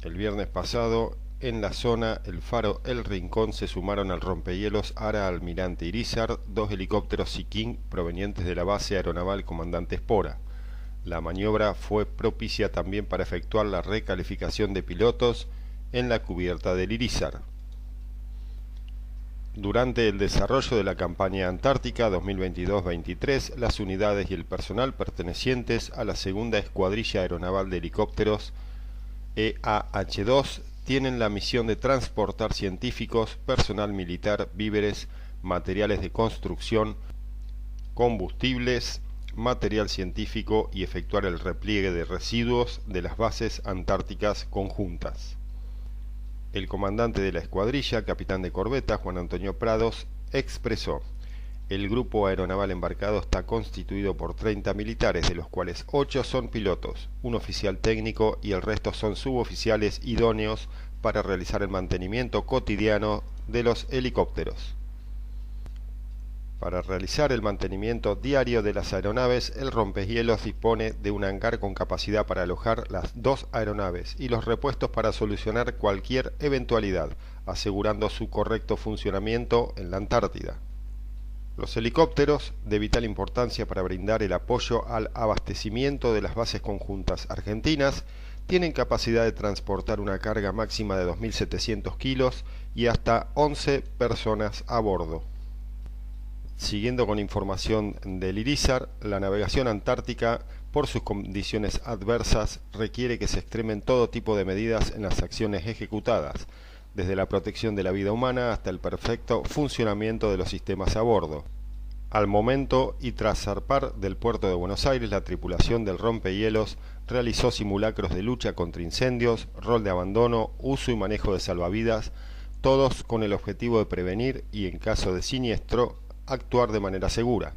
El viernes pasado, en la zona El Faro El Rincón se sumaron al rompehielos Ara Almirante Irízar dos helicópteros Sea King provenientes de la base aeronaval Comandante Espora. La maniobra fue propicia también para efectuar la recalificación de pilotos en la cubierta del Irízar. Durante el desarrollo de la campaña antártica 2022-23, las unidades y el personal pertenecientes a la segunda escuadrilla aeronaval de helicópteros EAH-2 tienen la misión de transportar científicos, personal militar, víveres, materiales de construcción, combustibles, material científico y efectuar el repliegue de residuos de las bases antárticas conjuntas. El comandante de la escuadrilla, capitán de corbeta Juan Antonio Prados, expresó: el grupo aeronaval embarcado está constituido por 30 militares, de los cuales 8 son pilotos, un oficial técnico y el resto son suboficiales idóneos para realizar el mantenimiento cotidiano de los helicópteros. Para realizar el mantenimiento diario de las aeronaves, el rompehielos dispone de un hangar con capacidad para alojar las 2 aeronaves y los repuestos para solucionar cualquier eventualidad, asegurando su correcto funcionamiento en la Antártida. Los helicópteros, de vital importancia para brindar el apoyo al abastecimiento de las bases conjuntas argentinas, tienen capacidad de transportar una carga máxima de 2.700 kilos y hasta 11 personas a bordo. Siguiendo con información del Irízar, la navegación antártica, por sus condiciones adversas, requiere que se extremen todo tipo de medidas en las acciones ejecutadas, desde la protección de la vida humana hasta el perfecto funcionamiento de los sistemas a bordo. Al momento y tras zarpar del puerto de Buenos Aires, la tripulación del rompehielos realizó simulacros de lucha contra incendios, rol de abandono, uso y manejo de salvavidas, todos con el objetivo de prevenir y, en caso de siniestro, actuar de manera segura.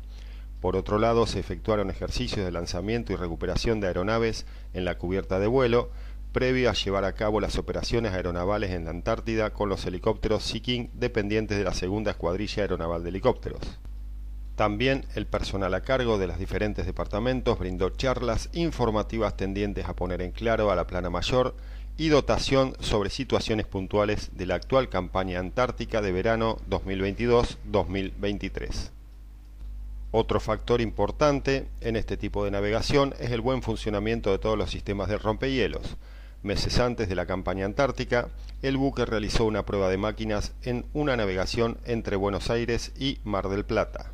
Por otro lado, se efectuaron ejercicios de lanzamiento y recuperación de aeronaves en la cubierta de vuelo, previo a llevar a cabo las operaciones aeronavales en la Antártida con los helicópteros Sea King dependientes de la segunda escuadrilla aeronaval de helicópteros. También el personal a cargo de los diferentes departamentos brindó charlas informativas tendientes a poner en claro a la plana mayor y dotación sobre situaciones puntuales de la actual campaña antártica de verano 2022-2023. Otro factor importante en este tipo de navegación es el buen funcionamiento de todos los sistemas de rompehielos. Meses antes de la campaña antártica, el buque realizó una prueba de máquinas en una navegación entre Buenos Aires y Mar del Plata.